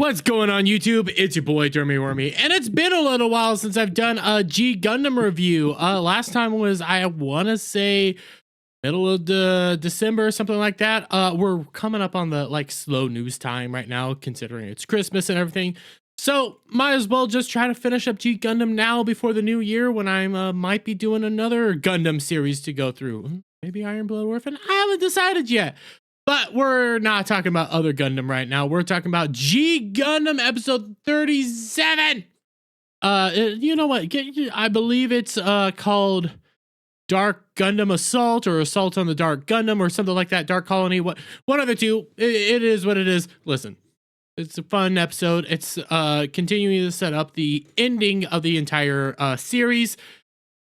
What's going on YouTube? It's your boy Jeremy Wormy, and it's been a little while since I've done a G Gundam review. Last time was, I want to say, middle of December or something like that. We're coming up on the slow news time right now, considering it's Christmas and everything. So might as well just try to finish up G Gundam now before the new year, when I might be doing another Gundam series to go through. Maybe Iron Blood Orphan? I haven't decided yet. But we're not talking about other Gundam right now. We're talking about G Gundam episode 37. You know what? I believe it's called Dark Gundam Assault, or Assault on the Dark Gundam, or something like that. Dark Colony. One of the two. It is what it is. Listen, it's a fun episode. It's continuing to set up the ending of the entire series,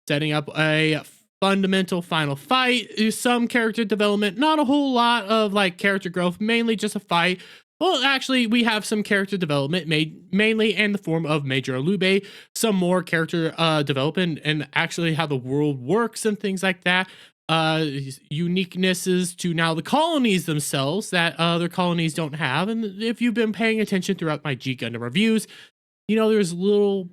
setting up a fundamental final fight, some character development, not a whole lot of character growth, mainly just a fight. Well, actually, we have some character development made mainly in the form of Major Alube, some more character development, and actually how the world works and things like that. Uniquenesses to now the colonies themselves that other colonies don't have. And if you've been paying attention throughout my G Gundam reviews, you know there's little...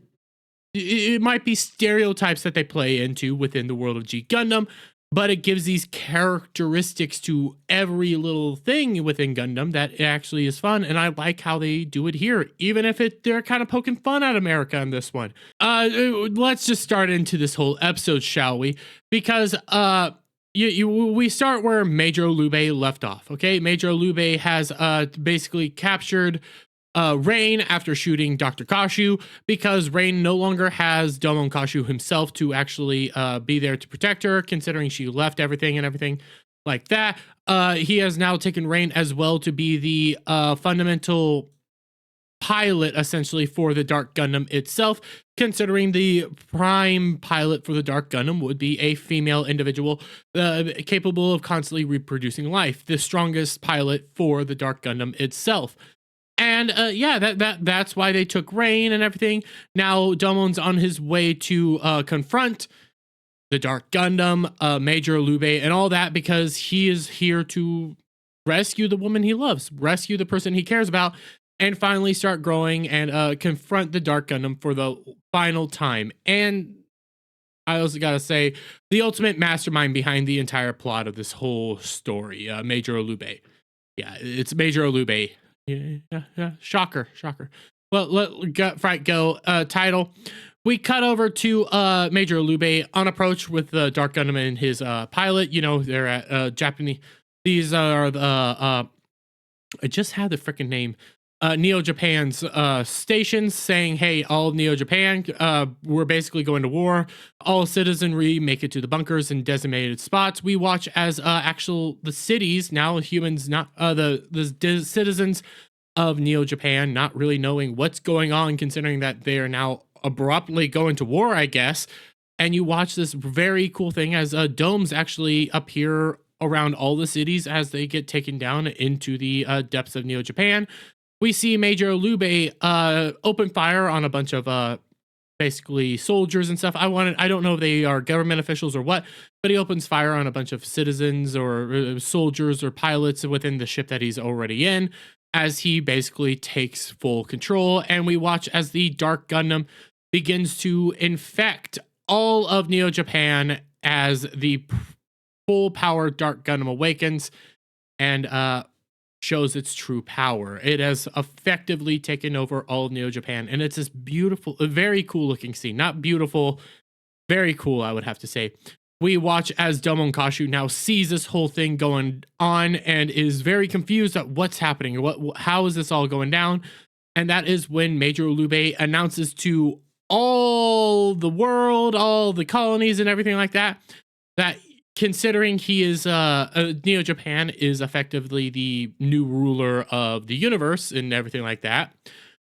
It might be stereotypes that they play into within the world of G Gundam, but it gives these characteristics to every little thing within Gundam that actually is fun, and I like how they do it here, even if they're kind of poking fun at America in this one. Let's just start into this whole episode, shall we? Because we start where Major Alube left off. Okay, Major Alube has basically captured Rain after shooting Dr. Kashu, because Rain no longer has Domon Kashu himself to actually be there to protect her, considering she left everything and everything like that. He has now taken Rain as well to be the fundamental pilot, essentially, for the Dark Gundam itself, considering the prime pilot for the Dark Gundam would be a female individual capable of constantly reproducing life, the strongest pilot for the Dark Gundam itself. And yeah, that's why they took Rain and everything. Now Domon's on his way to confront the Dark Gundam, Major Alube, and all that, because he is here to rescue the woman he loves, rescue the person he cares about, and finally start growing and confront the Dark Gundam for the final time. And I also gotta say, the ultimate mastermind behind the entire plot of this whole story, Major Alube. Yeah, it's Major Alube. Yeah. Shocker. Well, let Fright go. Title. We cut over to Major Alube on approach with the Dark Gundam and his pilot. You know, they're at Japanese. These are the I just had the freaking name. Neo Japan's stations, saying, hey, all of Neo Japan, we're basically going to war. All citizenry make it to the bunkers and designated spots. We watch as the cities, now humans, not the citizens of Neo Japan, not really knowing what's going on, considering that they are now abruptly going to war, I guess. And you watch this very cool thing as domes actually appear around all the cities as they get taken down into the depths of Neo Japan. We see Major Alube open fire on a bunch of basically soldiers and stuff. I don't know if they are government officials or what, but he opens fire on a bunch of citizens or soldiers or pilots within the ship that he's already in, as he basically takes full control. And we watch as the Dark Gundam begins to infect all of Neo Japan as the full power Dark Gundam awakens and shows its true power. It has effectively taken over all of Neo Japan, and it's this beautiful, very cool looking scene. Not beautiful, very cool, I would have to say. We watch as Domon Kashu now sees this whole thing going on and is very confused at what's happening, how is this all going down. And that is when Major Alube announces to all the world, all the colonies and everything like that, that considering he is Neo Japan is effectively the new ruler of the universe and everything like that,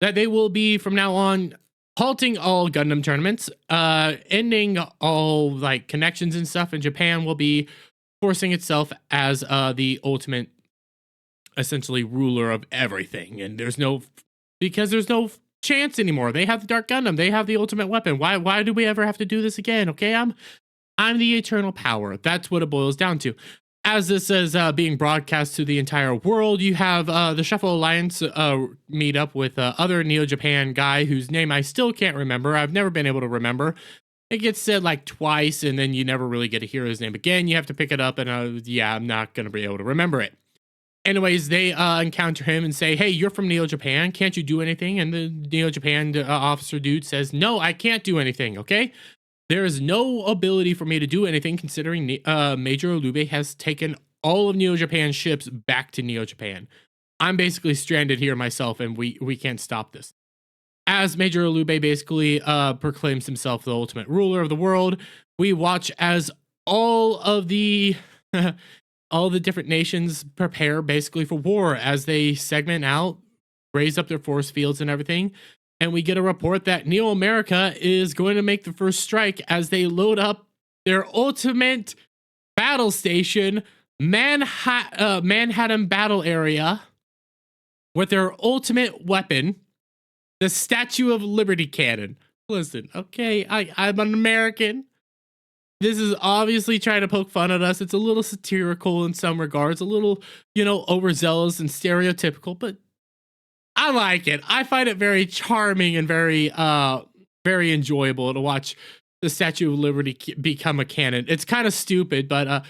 that they will be from now on halting all Gundam tournaments, ending all connections and stuff, and Japan will be forcing itself as the ultimate, essentially, ruler of everything. And there's no chance anymore. They have the Dark Gundam, they have the ultimate weapon. Why do we ever have to do this again? Okay, I'm the eternal power. That's what it boils down to. as this is being broadcast to the entire world, you have the Shuffle Alliance meet up with other Neo Japan guy whose name I still can't remember. I've never been able to remember. It gets said like twice, and then you never really get to hear his name again. You have to pick it up, and yeah, I'm not going to be able to remember it. Anyways, they encounter him and say, hey, you're from Neo Japan. Can't you do anything? And the Neo Japan officer dude says, no, I can't do anything, okay? There is no ability for me to do anything considering Major Olube has taken all of Neo Japan's ships back to Neo Japan. I'm basically stranded here myself, and we can't stop this. As Major Olube basically proclaims himself the ultimate ruler of the world, we watch as all of the all the different nations prepare basically for war as they segment out, raise up their force fields and everything. And we get a report that Neo America is going to make the first strike as they load up their ultimate battle station, Manhattan Battle Area, with their ultimate weapon, the Statue of Liberty cannon. Listen, okay, I'm an American. This is obviously trying to poke fun at us. It's a little satirical in some regards, a little, overzealous and stereotypical, but I like it. I find it very charming and very enjoyable to watch the Statue of Liberty become a cannon. It's kind of stupid, but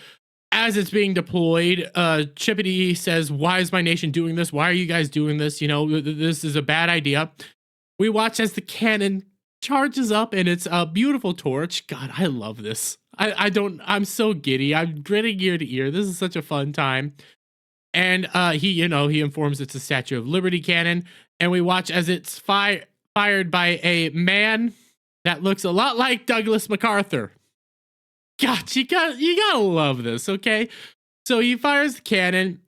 as it's being deployed, Chippity says, why is my nation doing this? Why are you guys doing this? This is a bad idea. We watch as the cannon charges up and it's a beautiful torch. God, I love this. I'm so giddy. I'm grinning ear to ear. This is such a fun time. And he informs it's a Statue of Liberty cannon. And we watch as it's fired by a man that looks a lot like Douglas MacArthur. God, you gotta love this, okay? So he fires the cannon.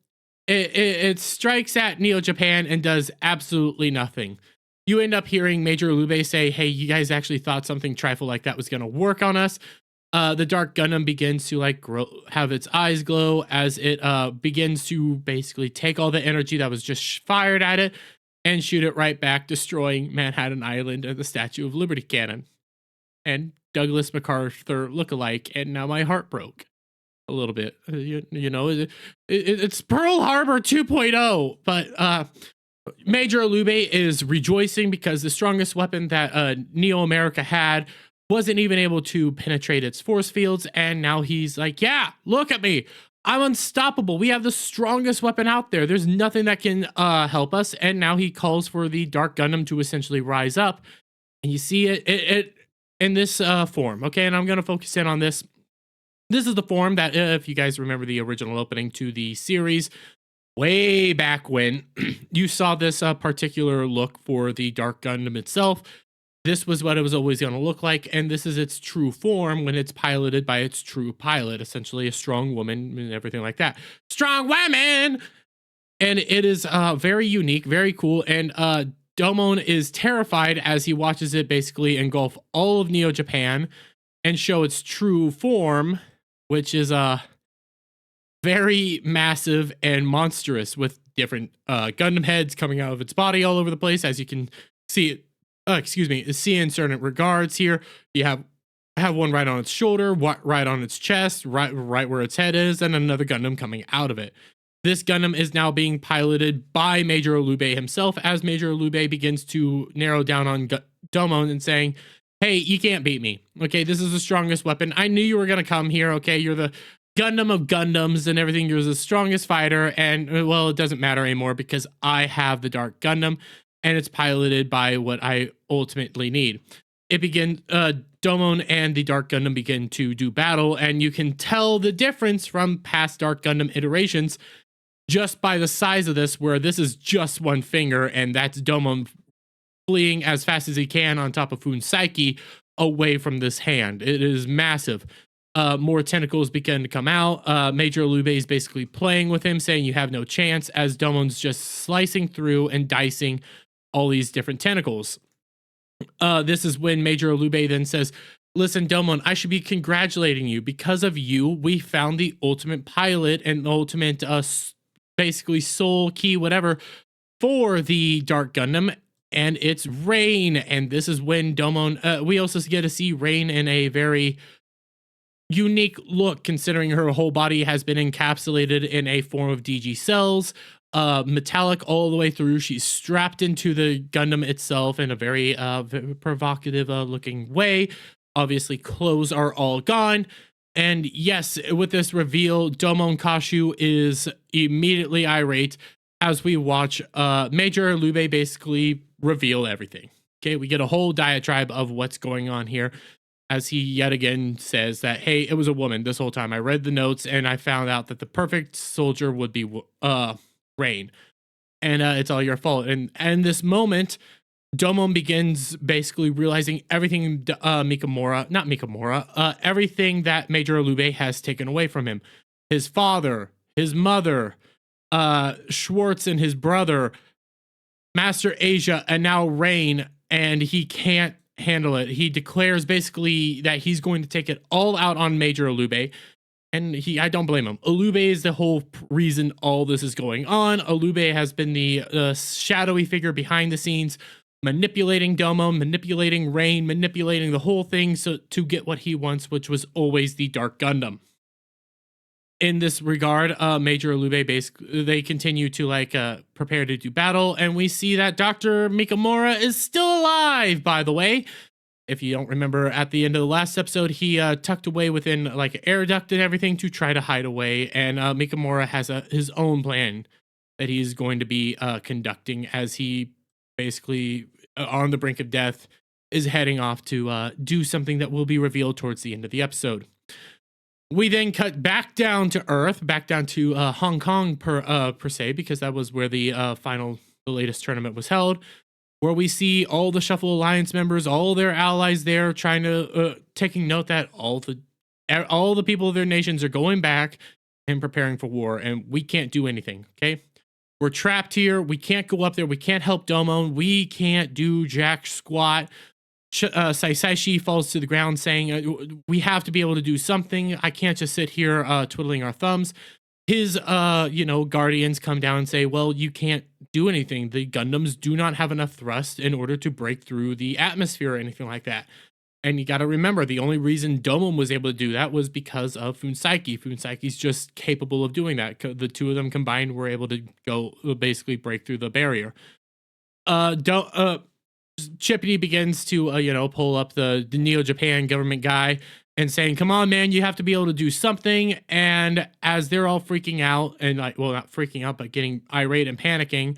It strikes at Neo Japan and does absolutely nothing. You end up hearing Major Olube say, hey, you guys actually thought something trifle like that was going to work on us. The Dark Gundam begins to have its eyes glow as it begins to basically take all the energy that was just fired at it and shoot it right back, destroying Manhattan Island and the Statue of Liberty cannon. And Douglas MacArthur lookalike, and now my heart broke a little bit. It's Pearl Harbor 2.0, but Major Olube is rejoicing because the strongest weapon that Neo America had wasn't even able to penetrate its force fields, and now he's like, yeah, look at me. I'm unstoppable. We have the strongest weapon out there. There's nothing that can help us. And now he calls for the Dark Gundam to essentially rise up. And you see it in this form, okay? And I'm going to focus in on this. This is the form that, if you guys remember the original opening to the series, way back when, you saw this particular look for the Dark Gundam itself. This was what it was always going to look like, and this is its true form when it's piloted by its true pilot, essentially a strong woman and everything like that. Strong women! And it is very unique, very cool, and Domon is terrified as he watches it basically engulf all of Neo Japan and show its true form, which is very massive and monstrous with different Gundam heads coming out of its body all over the place, as you can see it. See in certain regards here. You have one right on its shoulder, right on its chest, right where its head is, and another Gundam coming out of it. This Gundam is now being piloted by Major Olube himself as Major Olube begins to narrow down on Domon and saying, hey, you can't beat me. Okay, this is the strongest weapon. I knew you were going to come here. Okay, you're the Gundam of Gundams and everything. You're the strongest fighter. And, well, it doesn't matter anymore because I have the Dark Gundam and it's piloted by what I ultimately need. It begins, Domon and the Dark Gundam begin to do battle, and you can tell the difference from past Dark Gundam iterations just by the size of this, where this is just one finger, and that's Domon fleeing as fast as he can on top of Fun's Psyche away from this hand. It is massive. More tentacles begin to come out. Major Olube is basically playing with him, saying you have no chance, as Domon's just slicing through and dicing all these different tentacles. This is when Major Olube then says, listen, Domon, I should be congratulating you. Because of you, we found the ultimate pilot and the ultimate basically soul key, whatever, for the Dark Gundam, and it's Rain. And this is when Domon, we also get to see Rain in a very unique look considering her whole body has been encapsulated in a form of DG cells, metallic all the way through. She's strapped into the Gundam itself in a very provocative looking way. Obviously, clothes are all gone. And yes, with this reveal, Domon Kashu is immediately irate as we watch Major Lube basically reveal everything. Okay, we get a whole diatribe of what's going on here as he yet again says that, hey, it was a woman this whole time. I read the notes and I found out that the perfect soldier would be Rain. And it's all your fault. And in this moment, Domon begins basically realizing everything everything that Major Alube has taken away from him. His father, his mother, Schwartz and his brother, Master Asia, and now Rain, and he can't handle it. He declares basically that he's going to take it all out on Major Alube. And I don't blame him. Alube is the whole reason all this is going on. Alube has been the shadowy figure behind the scenes, manipulating Domon, manipulating Rain, manipulating the whole thing to get what he wants, which was always the Dark Gundam. In this regard, Major Alube basically, they continue to prepare to do battle, and we see that Dr. Mikamura is still alive, by the way. If you don't remember, at the end of the last episode, he tucked away within an air duct and everything to try to hide away. And Mikamura has his own plan that he's going to be conducting as he basically, on the brink of death, is heading off to do something that will be revealed towards the end of the episode. We then cut back down to Earth, back down to Hong Kong per se, because that was where the latest tournament was held, where we see all the Shuffle Alliance members, all their allies there, trying to taking note that all the people of their nations are going back and preparing for war, and we can't do anything. Okay, we're trapped here. We can't go up there. We can't help Domon. We can't do jack squat. Saisaishi falls to the ground, saying, "We have to be able to do something. I can't just sit here twiddling our thumbs." His guardians come down and say, well, you can't do anything. The Gundams do not have enough thrust in order to break through the atmosphere or anything like that. And you got to remember, the only reason Domon was able to do that was because of Funsaiki. Funsaiki's just capable of doing that. The two of them combined were able to go basically break through the barrier. Chippity begins to pull up the Neo-Japan government guy and saying, come on, man, you have to be able to do something. And as they're all freaking out and not freaking out, but getting irate and panicking,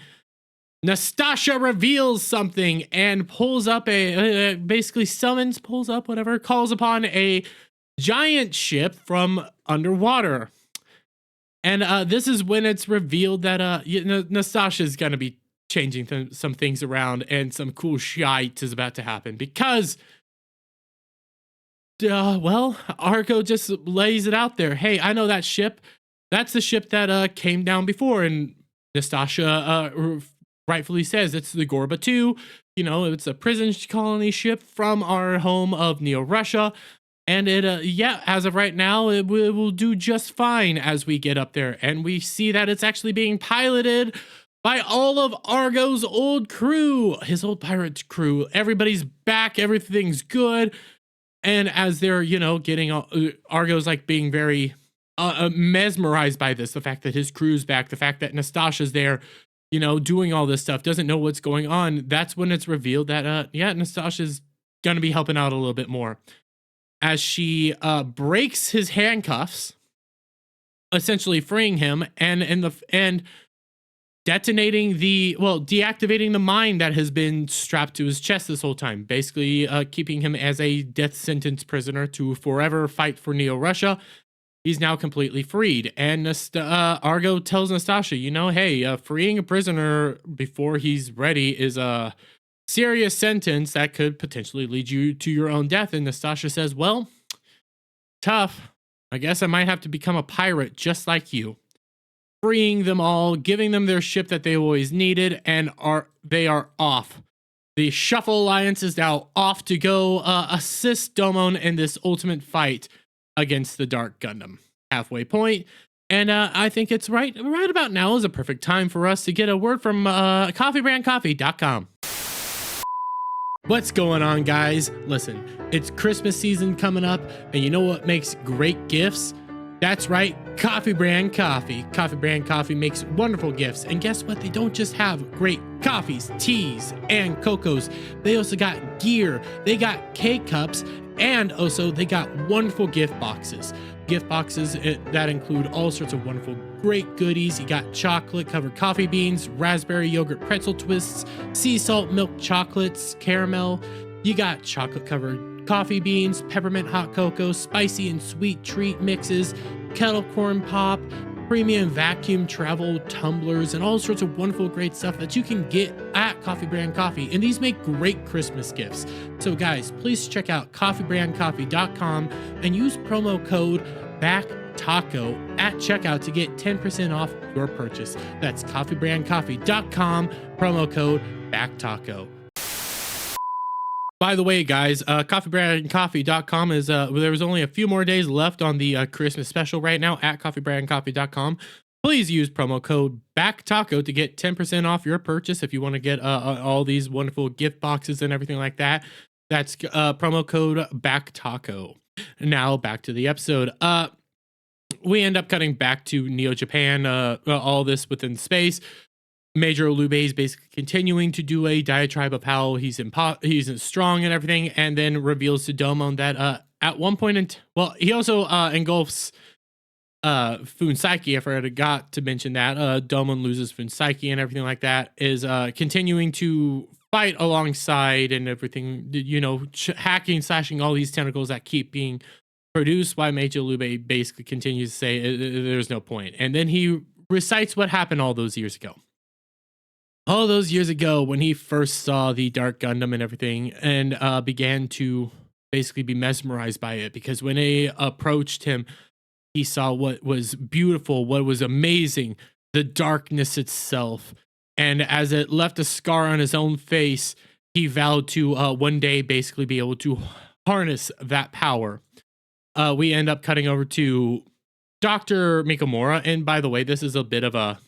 Nastasha reveals something and pulls up calls upon a giant ship from underwater. And this is when it's revealed that Nastasha's going to be changing some things around and some cool shite is about to happen because Argo just lays it out there. Hey, I know that ship. That's the ship that came down before. And Nastasha rightfully says it's the Gorba 2. It's a prison colony ship from our home of Neo-Russia. And it, as of right now, it will do just fine as we get up there. And we see that it's actually being piloted by all of Argo's old crew, his old pirate crew. Everybody's back. Everything's good. And as they're, getting Argo's being very mesmerized by this, the fact that his crew's back, the fact that Nastasha's there, doing all this stuff, doesn't know what's going on. That's when it's revealed that, Nastasha's going to be helping out a little bit more. As she breaks his handcuffs, essentially freeing him, and deactivating the mine that has been strapped to his chest this whole time, basically keeping him as a death sentence prisoner to forever fight for Neo-Russia. He's now completely freed. And Argo tells Nastasha, hey, freeing a prisoner before he's ready is a serious sentence that could potentially lead you to your own death. And Nastasha says, well, tough. I guess I might have to become a pirate just like you. Freeing them all, giving them their ship that they always needed, and they are off. The Shuffle Alliance is now off to go assist Domon in this ultimate fight against the Dark Gundam. Halfway point, and I think it's right about now is a perfect time for us to get a word from coffeebrandcoffee.com. What's going on, guys? Listen, it's Christmas season coming up, and you know what makes great gifts? That's right, Coffee Brand Coffee. Coffee Brand Coffee makes wonderful gifts, and guess what? They don't just have great coffees, teas, and cocos. They also got gear, they got K-cups, and also they got wonderful gift boxes. Gift boxes that include all sorts of wonderful great goodies. You got chocolate covered coffee beans, raspberry yogurt pretzel twists, sea salt milk chocolates, caramel. You got chocolate covered coffee beans, peppermint hot cocoa, spicy and sweet treat mixes, kettle corn pop, premium vacuum travel tumblers, and all sorts of wonderful great stuff that you can get at Coffee Brand Coffee. And these make great Christmas gifts. So guys, please check out coffeebrandcoffee.com and use promo code BACKTACO at checkout to get 10% off your purchase. That's coffeebrandcoffee.com, promo code BACKTACO. By the way, guys, coffeebrandcoffee.com is there's only a few more days left on the Christmas special right now at coffeebrandcoffee.com. Please use promo code BACKTACO to get 10% off your purchase if you want to get all these wonderful gift boxes and everything like that. That's promo code BACKTACO. Now back to the episode. We end up cutting back to Neo Japan, all this within space. Major Olube is basically continuing to do a diatribe of how he's strong and everything, and then reveals to Domon that at one point he also engulfs Funsaki. I forgot to mention that Domon loses Funsaki and everything like that, is continuing to fight alongside and everything, you know, hacking, slashing all these tentacles that keep being produced, while Major Olube basically continues to say there's no point. And then he recites what happened all those years ago. All those years ago when he first saw the Dark Gundam and everything, and began to basically be mesmerized by it, because when they approached him, he saw what was beautiful, what was amazing, the darkness itself. And as it left a scar on his own face, he vowed to one day basically be able to harness that power. We end up cutting over to Dr. Mikamura, and by the way, this is a bit of a,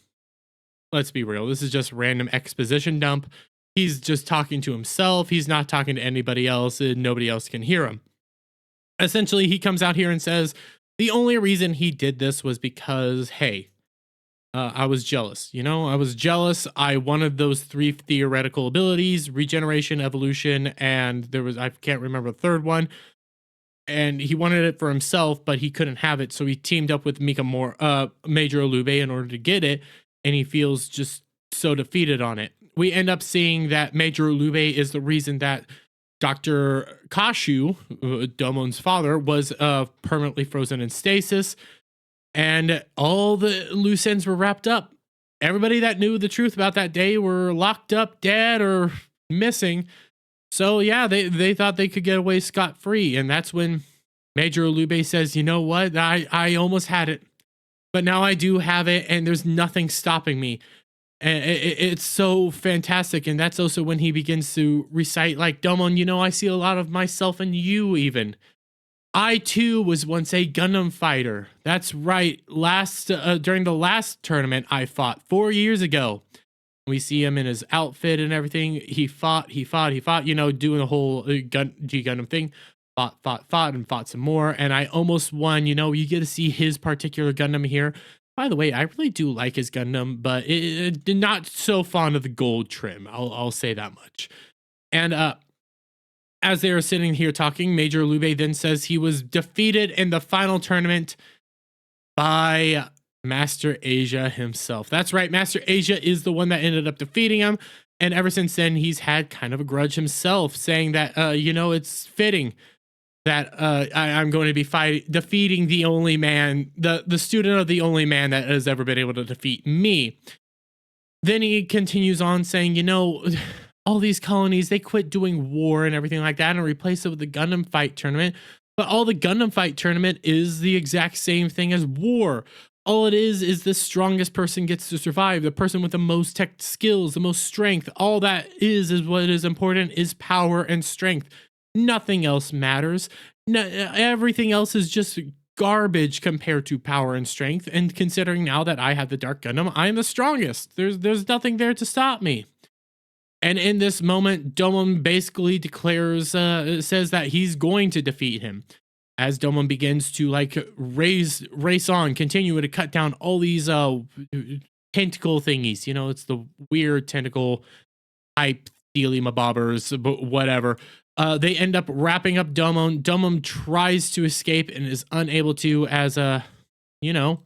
let's be real, this is just random exposition dump. He's just talking to himself. He's not talking to anybody else, and nobody else can hear him. Essentially, he comes out here and says the only reason he did this was because, hey, I was jealous. You know, I was jealous. I wanted those 3 theoretical abilities: regeneration, evolution, and there was, I can't remember the third one. And he wanted it for himself, but he couldn't have it, so he teamed up with Major Olube in order to get it. And he feels just so defeated on it. We end up seeing that Major Olube is the reason that Dr. Kashu, Domon's father, was permanently frozen in stasis, and all the loose ends were wrapped up. Everybody that knew the truth about that day were locked up, dead, or missing. So yeah, they thought they could get away scot-free, and that's when Major Olube says, you know what, I almost had it, but now I do have it, and there's nothing stopping me. And it's so fantastic. And that's also when he begins to recite, like, Domon, you know, I see a lot of myself in you even. I too was once a Gundam fighter. That's right. During the last tournament I fought 4 years ago. We see him in his outfit and everything. He fought, you know, doing the whole Gundam thing. Fought, and fought some more, and I almost won. You know, you get to see his particular Gundam here. By the way, I really do like his Gundam, but not so fond of the gold trim. I'll say that much. And as they are sitting here talking, Major Olube then says he was defeated in the final tournament by Master Asia himself. That's right, Master Asia is the one that ended up defeating him. And ever since then, he's had kind of a grudge himself, saying that, you know, it's fitting that I'm going to be defeating the only man, the student of the only man that has ever been able to defeat me. Then he continues on saying, you know, all these colonies, they quit doing war and everything like that and replace it with the Gundam Fight Tournament. But all the Gundam Fight Tournament is the exact same thing as war. All it is the strongest person gets to survive, the person with the most tech skills, the most strength. All that is what is important is power and strength. Nothing else matters. No, everything else is just garbage compared to power and strength. And considering now that I have the Dark Gundam, I am the strongest. There's nothing there to stop me. And in this moment, Domon basically declares, says that he's going to defeat him. As Domon begins to like race on, continue to cut down all these tentacle thingies. You know, it's the weird tentacle type bobbers, but whatever. They end up wrapping up Domon. Domon tries to escape and is unable to, as you know,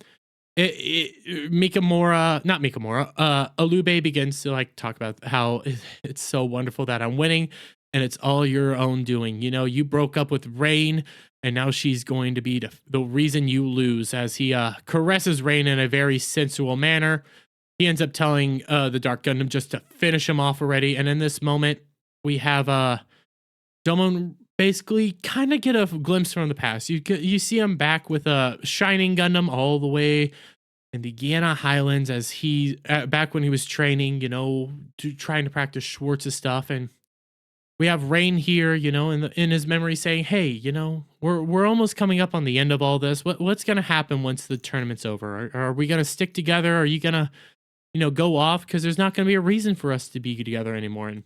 Alube begins to like talk about how it's so wonderful that I'm winning and it's all your own doing. You know, you broke up with Rain and now she's going to be the reason you lose, as he caresses Rain in a very sensual manner. He ends up telling the Dark Gundam just to finish him off already. And in this moment, we have Domon basically kind of get a glimpse from the past. You see him back with a Shining Gundam all the way in the Guyana Highlands, as he back when he was training, you know, trying to practice Schwartz's stuff. And we have Rain here, you know, in his memory saying, "Hey, you know, we're almost coming up on the end of all this. What's gonna happen once the tournament's over? Are we gonna stick together? Are you gonna, you know, go off? Because there's not gonna be a reason for us to be together anymore." And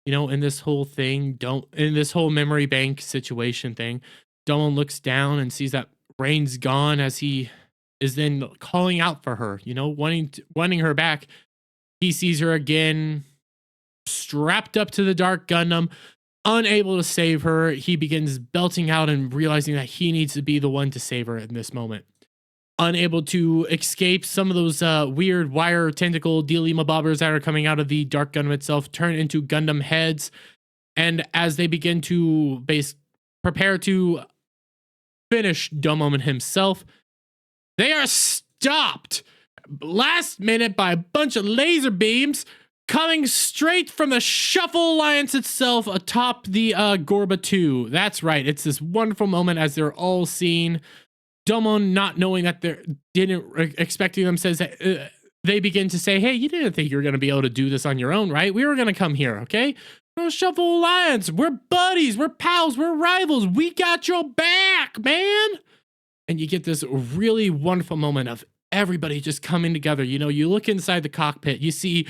you know, in this whole thing, in this whole memory bank situation thing, Domon looks down and sees that Rain's gone, as he is then calling out for her, you know, wanting her back. He sees her again, strapped up to the Dark Gundam, unable to save her. He begins belting out and realizing that he needs to be the one to save her in this moment. Unable to escape, some of those weird wire tentacle bobbers that are coming out of the Dark Gundam itself turn into Gundam heads. And as they begin to prepare to finish Domon himself, they are stopped last minute by a bunch of laser beams coming straight from the Shuffle Alliance itself atop the Gorba 2. That's right. It's this wonderful moment as they're all seen. Domon, not knowing that they're expecting them, says that they begin to say, "Hey, you didn't think you were going to be able to do this on your own, right? We were going to come here, okay? We're Shuffle Alliance. We're buddies. We're pals. We're rivals. We got your back, man." And you get this really wonderful moment of everybody just coming together. You know, you look inside the cockpit, you see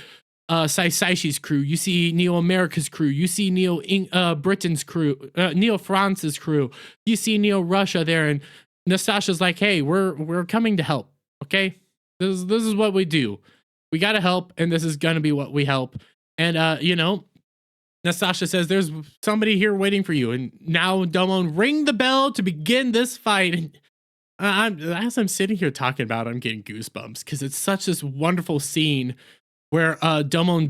Saisaishi's crew, you see Neo America's crew, you see Neo Britain's crew, Neo France's crew, you see Neo Russia there, and Nastasha's like, "Hey, we're coming to help, okay? This is what we do. We gotta help, and this is gonna be what we help." And you know, Nastasha says, "There's somebody here waiting for you." And now Domon ring the bell to begin this fight. And as I'm sitting here talking about it, I'm getting goosebumps because it's such this wonderful scene where Domon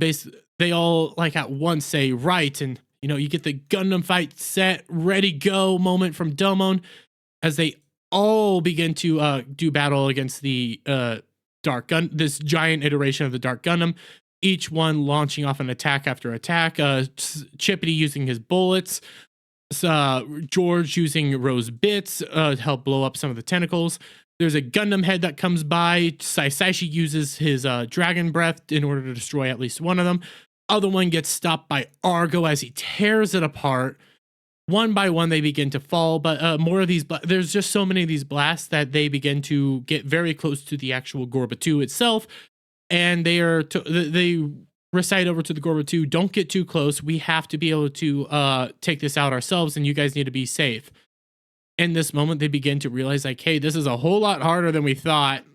they all like at once say right, and you know, you get the Gundam fight set, ready, go moment from Domon as they all begin to do battle against the this giant iteration of the Dark Gundam, each one launching off an attack after attack. Chippity using his bullets, George using Rose bits to help blow up some of the tentacles. There's a Gundam head that comes by. Saisaishi uses his dragon breath in order to destroy at least one of them. Other one gets stopped by Argo as he tears it apart. One by one, they begin to fall, but more of these. There's just so many of these blasts that they begin to get very close to the actual Gorba 2 itself, and they recite over to the Gorba 2. "Don't get too close. We have to be able to take this out ourselves, and you guys need to be safe." In this moment, they begin to realize, like, "Hey, this is a whole lot harder than we thought."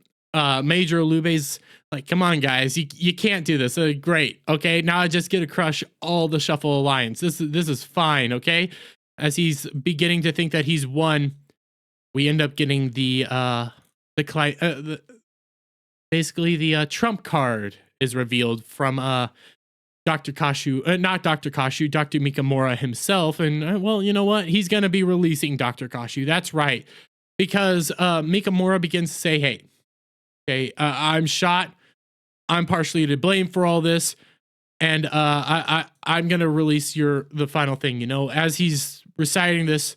Major Alube's like, "Come on, guys, you can't do this." Great, okay. Now I just get to crush all the Shuffle Alliance. This is fine, okay. As he's beginning to think that he's won, we end up getting basically the trump card is revealed from Dr. Kashu, not Dr. Kashu, Dr. Mikamura himself. And well, you know what? He's going to be releasing Dr. Kashu. That's right. Because Mikamura begins to say, "Hey, okay, I'm shot. I'm partially to blame for all this. And I'm going to release the final thing." You know, as he's reciting this,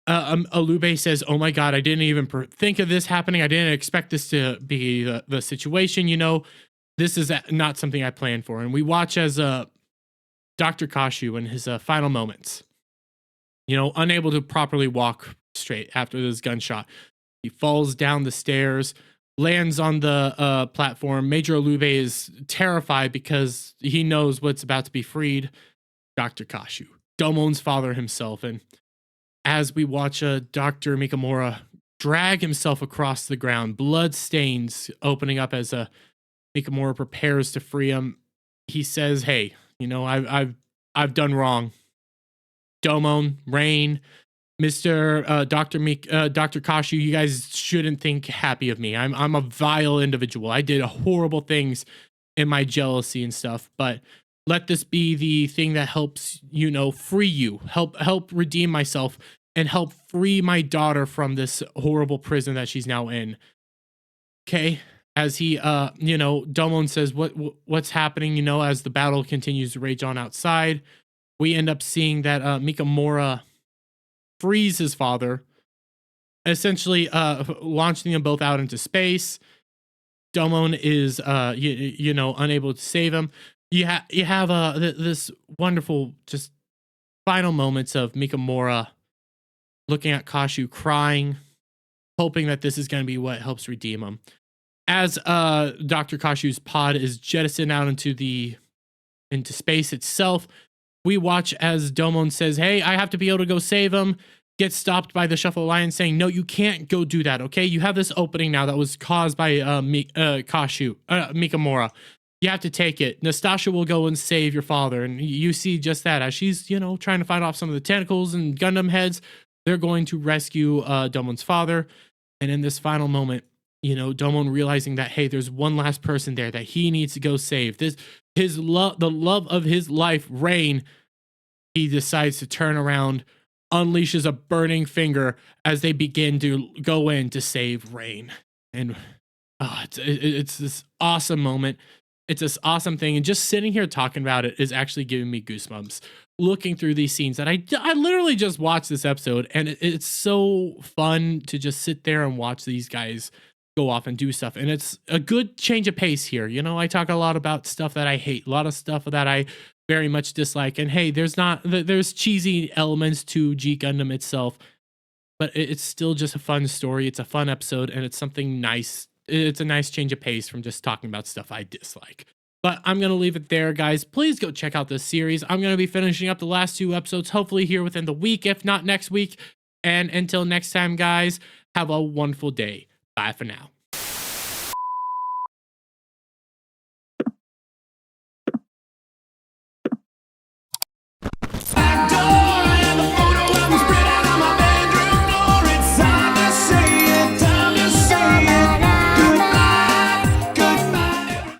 Alube says, "Oh my God, I didn't even think of this happening. I didn't expect this to be the situation. You know, this is not something I planned for." And we watch as Dr. Kashu in his final moments, you know, unable to properly walk straight after this gunshot. He falls down the stairs, lands on the platform. Major Alube is terrified because he knows what's about to be freed. Dr. Kashu, Domon's father himself. And as we watch Dr. Mikamura drag himself across the ground, blood stains opening up as Mikamura prepares to free him, he says, "Hey, I've done wrong. Domon, Rain, Mr. Dr. Kashu, you guys shouldn't think happy of me. I'm a vile individual. I did horrible things in my jealousy and stuff, but let this be the thing that helps, free you, help redeem myself and help free my daughter from this horrible prison that she's now in." Okay. As he Domon says, what's happening, as the battle continues to rage on outside, we end up seeing that Mikamura frees his father, essentially launching them both out into space. Domon is unable to save him. You have this wonderful just final moments of Mikamura looking at Kashu crying, hoping that this is going to be what helps redeem him. As Dr. Kashu's pod is jettisoned out into space itself, we watch as Domon says, "Hey, I have to be able to go save him," gets stopped by the Shuffle Alliance saying, "No, you can't go do that, okay? You have this opening now that was caused by Mikamura. You have to take it. Nastasha will go and save your father." And you see just that as she's, trying to fight off some of the tentacles and Gundam heads, they're going to rescue Domon's father. And in this final moment, Domon realizing that, hey, there's one last person there that he needs to go save. The love of his life, Rain, he decides to turn around, unleashes a burning finger as they begin to go in to save Rain. And it's this awesome moment. It's this awesome thing. And just sitting here talking about it is actually giving me goosebumps. Looking through these scenes that I literally just watched this episode, and it's so fun to just sit there and watch these guys go off and do stuff. And it's a good change of pace here. I talk a lot about stuff that I hate, a lot of stuff that I very much dislike. And hey, there's cheesy elements to G Gundam itself, but it's still just a fun story. It's a fun episode, and it's something nice. It's a nice change of pace from just talking about stuff I dislike. But I'm going to leave it there, guys. Please go check out this series. I'm going to be finishing up the last 2 episodes, hopefully here within the week, if not next week. And until next time, guys, have a wonderful day. Bye for now.